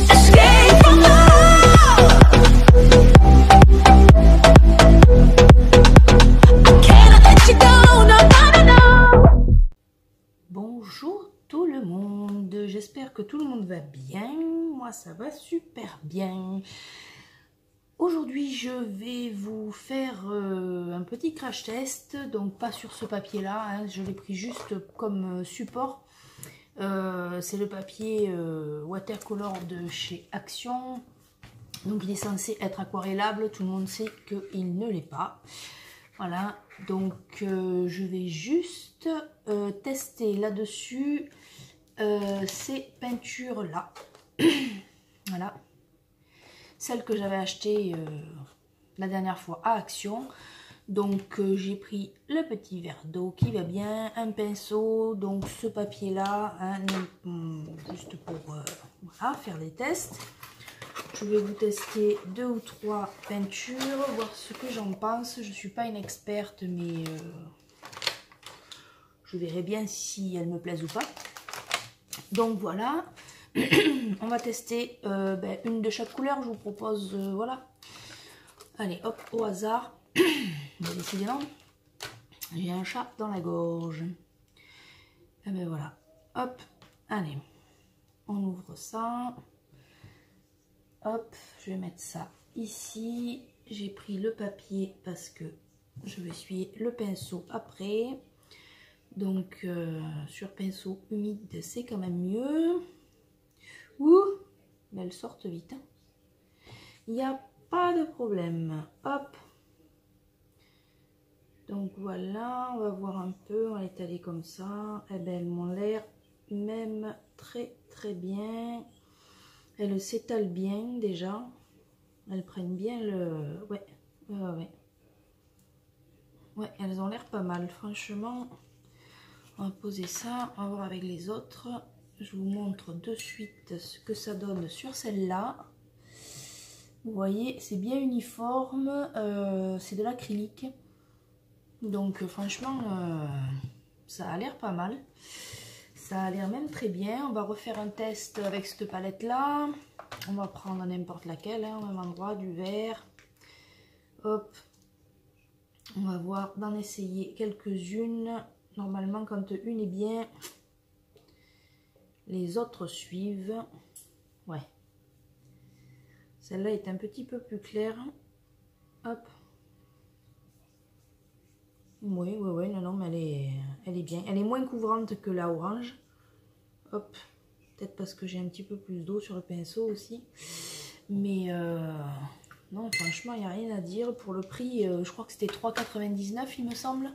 Escape from love. I can't let you go, no, no, no, no. Bonjour tout le monde, j'espère que tout le monde va bien, moi ça va super bien. Aujourd'hui je vais vous faire un petit crash test, donc pas sur ce papier là, hein, je l'ai pris juste comme support. C'est le papier watercolor de chez Action, donc il est censé être aquarellable, tout le monde sait qu'il ne l'est pas. Voilà, donc je vais juste tester là-dessus ces peintures-là. Voilà, celles que j'avais achetées la dernière fois à Action. Donc j'ai pris le petit verre d'eau qui va bien, un pinceau, donc ce papier-là, hein, juste pour voilà, faire des tests. Je vais vous tester 2 ou 3 peintures, voir ce que j'en pense. Je ne suis pas une experte, mais je verrai bien si elles me plaisent ou pas. Donc voilà, on va tester une de chaque couleur. Je vous propose, voilà. Allez, hop, au hasard. Décidément, j'ai un chat dans la gorge. Et ben voilà, hop, allez, on ouvre ça. Hop, je vais mettre ça ici. J'ai pris le papier parce que je vais essuyer le pinceau après. Donc, sur pinceau humide, c'est quand même mieux. Ouh, mais elles sortent vite. Hein. Il n'y a pas de problème. Hop. Donc voilà, on va voir un peu. On va l'étaler comme ça. Eh ben, elles m'ont l'air même très bien. Elles s'étalent bien déjà. Elles prennent bien le... Ouais. Ouais, elles ont l'air pas mal. Franchement, on va poser ça. On va voir avec les autres. Je vous montre de suite ce que ça donne sur celle-là. Vous voyez, c'est bien uniforme. C'est de l'acrylique. Donc franchement, ça a l'air pas mal. Ça a l'air même très bien. On va refaire un test avec cette palette là. On va prendre n'importe laquelle, hein, au même endroit, du vert. Hop. On va voir d'en essayer quelques-unes. Normalement, quand une est bien, les autres suivent. Ouais. Celle-là est un petit peu plus claire. Hop. Oui, non, mais elle est bien. Elle est moins couvrante que la orange. Hop. Peut-être parce que j'ai un petit peu plus d'eau sur le pinceau aussi. Mais non, franchement, il n'y a rien à dire. Pour le prix, je crois que c'était 3,99 il me semble.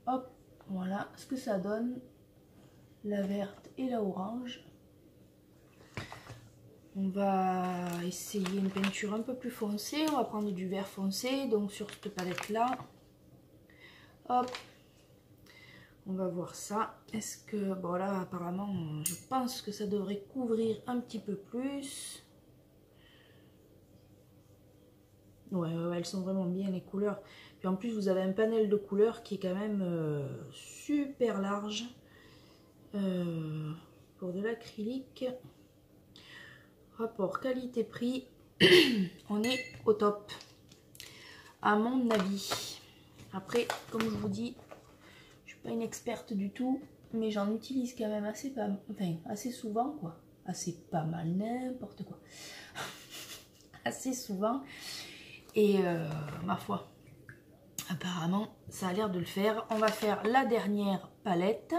Hop, voilà ce que ça donne. La verte et la orange. On va essayer une peinture un peu plus foncée. On va prendre du vert foncé. Donc sur cette palette là. Hop. On va voir ça. Est-ce que... Bon là apparemment je pense que ça devrait couvrir un petit peu plus. Ouais, elles sont vraiment bien les couleurs. Puis en plus vous avez un panel de couleurs qui est quand même super large. Pour de l'acrylique. Rapport qualité-prix. On est au top. À mon avis. Après, comme je vous dis, je suis pas une experte du tout. Mais j'en utilise quand même assez souvent quoi. Assez pas mal, n'importe quoi. Assez souvent. Et ma foi, apparemment, ça a l'air de le faire. On va faire la dernière palette.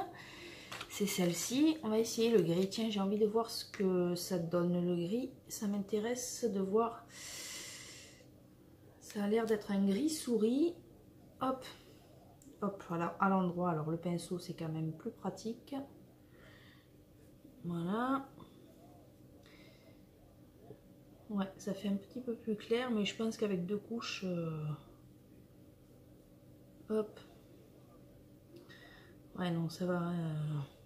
C'est celle-ci. On va essayer le gris. Tiens, j'ai envie de voir ce que ça donne le gris. Ça m'intéresse de voir. Ça a l'air d'être un gris souris. Hop. Hop, voilà, à l'endroit. Alors, le pinceau, c'est quand même plus pratique. Voilà. Ouais, ça fait un petit peu plus clair, mais je pense qu'avec 2 couches... Hop. Ouais, non, ça va.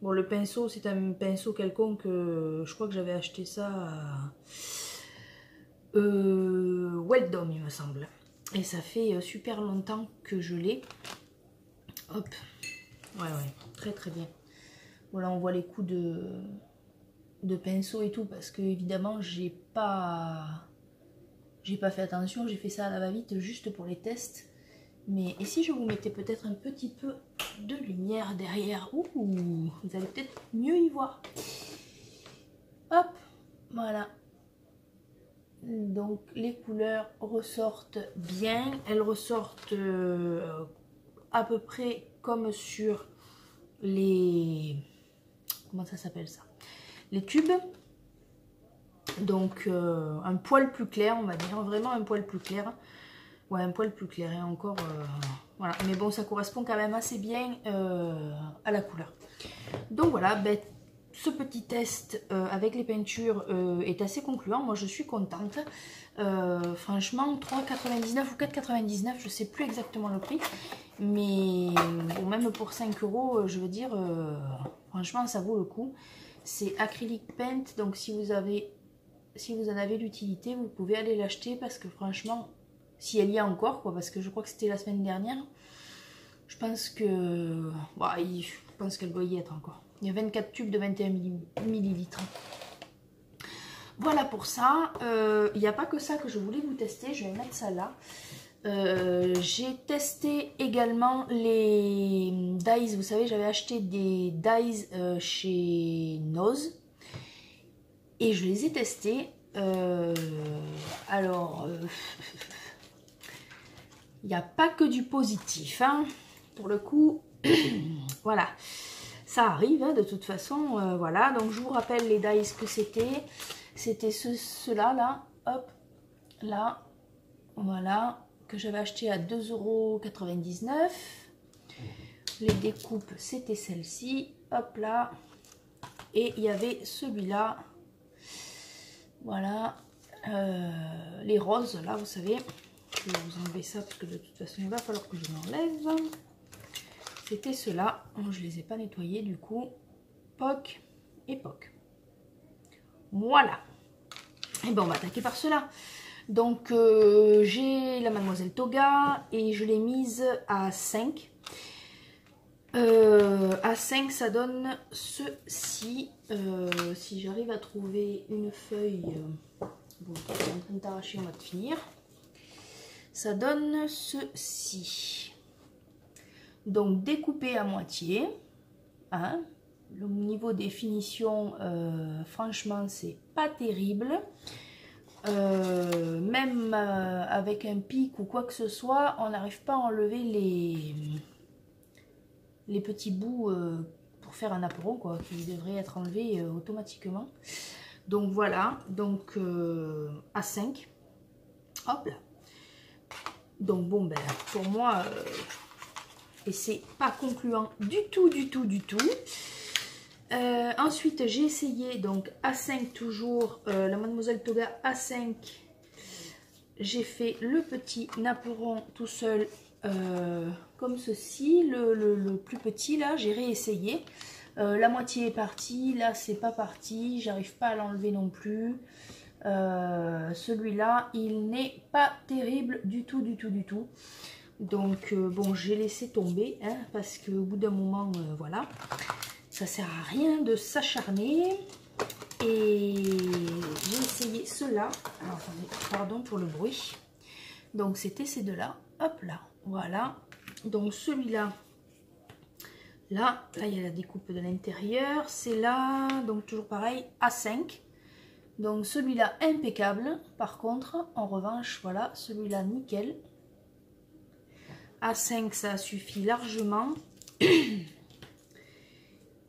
Bon, le pinceau, c'est un pinceau quelconque. Je crois que j'avais acheté ça à Weldom, il me semble. Et ça fait super longtemps que je l'ai. Hop. Ouais, très bien. Voilà, on voit les coups de de pinceau et tout, parce que évidemment j'ai pas fait attention, j'ai fait ça à la va-vite juste pour les tests. Mais et si je vous mettais peut-être un petit peu de lumière derrière, ouh, vous allez peut-être mieux y voir. Hop, voilà. Donc les couleurs ressortent bien, elles ressortent à peu près comme sur les... comment ça s'appelle ça? Les tubes. Donc un poil plus clair, on va dire, vraiment un poil plus clair. Ouais, un poil plus clair et encore... voilà, mais bon, ça correspond quand même assez bien à la couleur. Donc voilà, ben, ce petit test avec les peintures est assez concluant. Moi, je suis contente. Franchement, 3,99 ou 4,99, je sais plus exactement le prix. Mais bon, même pour 5 €, je veux dire, franchement, ça vaut le coup. C'est acrylic paint, donc si vous en avez l'utilité, vous pouvez aller l'acheter parce que franchement, si elle y a encore, quoi, parce que je crois que c'était la semaine dernière, je pense que... bah, je pense qu'elle doit y être encore. Il y a 24 tubes de 21 millilitres. Voilà pour ça. Il n'y a pas que ça que je voulais vous tester. Je vais mettre ça là. J'ai testé également les dies. Vous savez, j'avais acheté des dies chez Nose. Et je les ai testés. Alors... il n'y a pas que du positif. Hein. Pour le coup, voilà. Ça arrive hein, de toute façon, voilà. Donc je vous rappelle les dies que c'était. C'était ceux-là, là, hop, là, voilà, que j'avais acheté à 2,99 €. Les découpes, c'était celle-ci, hop là. Et il y avait celui-là, voilà, les roses, là, vous savez. Je vais vous enlever ça parce que de toute façon, il va falloir que je m'enlève. C'était ceux-là. Je les ai pas nettoyés du coup. POC et POC. Voilà. Et bon, on va attaquer par cela. Donc, j'ai la Mademoiselle Toga et je l'ai mise à 5. À 5, ça donne ceci. Si j'arrive à trouver une feuille... bon, je suis en train d'arracher, on va finir. Ça donne ceci. Donc découpé à moitié. Hein. Le niveau des finitions, franchement, c'est pas terrible. Même avec un pic ou quoi que ce soit, on n'arrive pas à enlever les petits bouts pour faire un apéro, quoi, qui devraient être enlevés automatiquement. Donc voilà, donc à 5. Hop là. Donc bon, ben pour moi... et c'est pas concluant du tout. Ensuite, j'ai essayé donc A5 toujours, la Mademoiselle Toga A5. J'ai fait le petit naperon tout seul, comme ceci. Le plus petit, là, j'ai réessayé. La moitié est partie, là, c'est pas parti. J'arrive pas à l'enlever non plus. Celui-là, il n'est pas terrible du tout. Donc, bon, j'ai laissé tomber, hein, parce qu'au bout d'un moment, voilà, ça sert à rien de s'acharner. Et j'ai essayé ceux-là. Alors, attendez, pardon pour le bruit. Donc, c'était ces deux-là. Hop là, voilà. Donc, celui-là, là, il y a la découpe de l'intérieur. C'est là, donc toujours pareil, A5. Donc, celui-là, impeccable. Par contre, en revanche, voilà, celui-là, nickel. A5, ça suffit largement.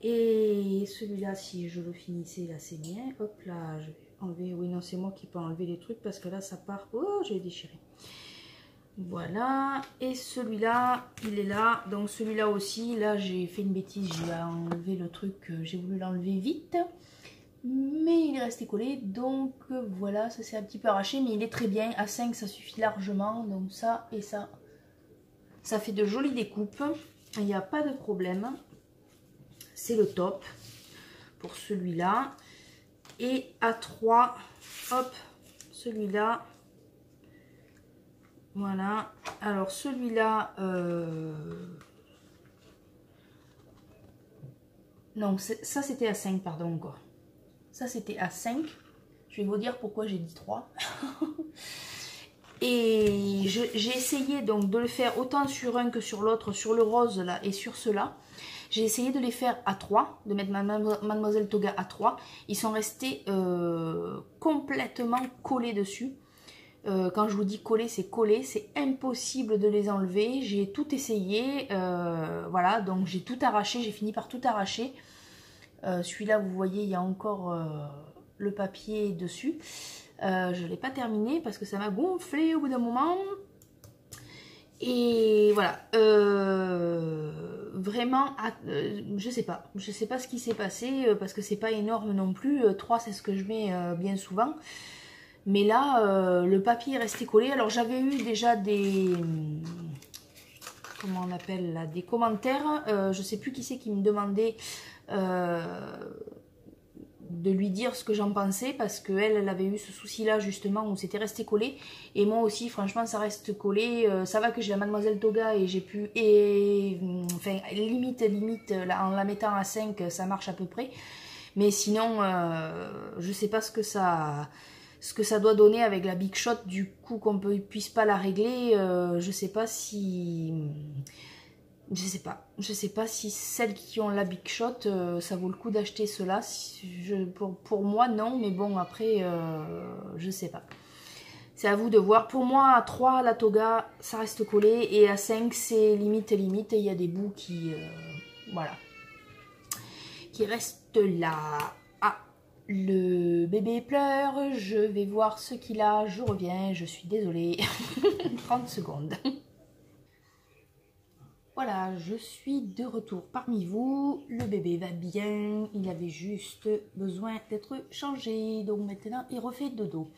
Et celui-là, si je le finissais, là, c'est bien. Hop là, je vais enlever. Oui, non, c'est moi qui peux enlever les trucs parce que là, ça part. Oh, j'ai déchiré. Voilà. Et celui-là, il est là. Donc, celui-là aussi, là, j'ai fait une bêtise. J'ai enlevé le truc. J'ai voulu l'enlever vite. Mais il est resté collé. Donc, voilà, ça s'est un petit peu arraché. Mais il est très bien. A5, ça suffit largement. Donc, ça et ça. Ça fait de jolies découpes, il n'y a pas de problème. C'est le top pour celui-là. Et à 3, hop, celui-là. Voilà. Alors celui-là, non, ça c'était à 5, pardon encore. Ça c'était à 5. Je vais vous dire pourquoi j'ai dit 3. Et j'ai essayé donc de le faire autant sur un que sur l'autre, sur le rose là et sur cela. J'ai essayé de les faire à 3, de mettre ma Mademoiselle Toga à 3. Ils sont restés complètement collés dessus. Quand je vous dis coller, c'est impossible de les enlever. J'ai tout essayé, voilà, donc j'ai tout arraché, j'ai fini par tout arracher. Celui-là, vous voyez, il y a encore le papier dessus. Je ne l'ai pas terminé parce que ça m'a gonflé au bout d'un moment. Et voilà, vraiment, je sais pas ce qui s'est passé parce que c'est pas énorme non plus. 3, c'est ce que je mets bien souvent. Mais là, le papier est resté collé. Alors j'avais eu déjà des... Comment on appelle là, des commentaires. Je sais plus qui c'est qui me demandait de lui dire ce que j'en pensais. Parce qu'elle, elle avait eu ce souci-là justement où c'était resté collé. Et moi aussi, franchement, ça reste collé. Ça va que j'ai la Mademoiselle Toga et j'ai pu... enfin, limite, là, en la mettant à 5, ça marche à peu près. Mais sinon, je sais pas ce que ça doit donner avec la Big Shot, du coup qu'on ne puisse pas la régler. Je sais pas si... Je sais pas si celles qui ont la Big Shot, ça vaut le coup d'acheter cela. Pour moi, non, mais bon, après, je sais pas. C'est à vous de voir. Pour moi, à 3, la Toga, ça reste collé. Et à 5, c'est limite. Et il y a des bouts qui... voilà. Qui restent là. Ah, le bébé pleure. Je vais voir ce qu'il a. Je reviens. Je suis désolée. 30 secondes. Voilà, je suis de retour parmi vous. Le bébé va bien. Il avait juste besoin d'être changé. Donc maintenant, il refait dodo.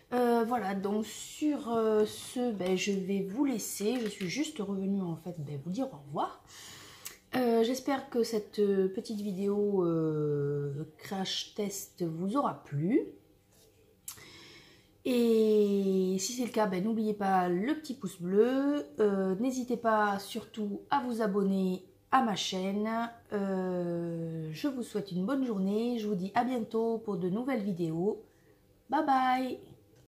Voilà, donc sur ce, je vais vous laisser. Je suis juste revenue en fait vous dire au revoir. J'espère que cette petite vidéo crash test vous aura plu. Et si c'est le cas, n'oubliez pas le petit pouce bleu. N'hésitez pas surtout à vous abonner à ma chaîne. Je vous souhaite une bonne journée. Je vous dis à bientôt pour de nouvelles vidéos. Bye bye!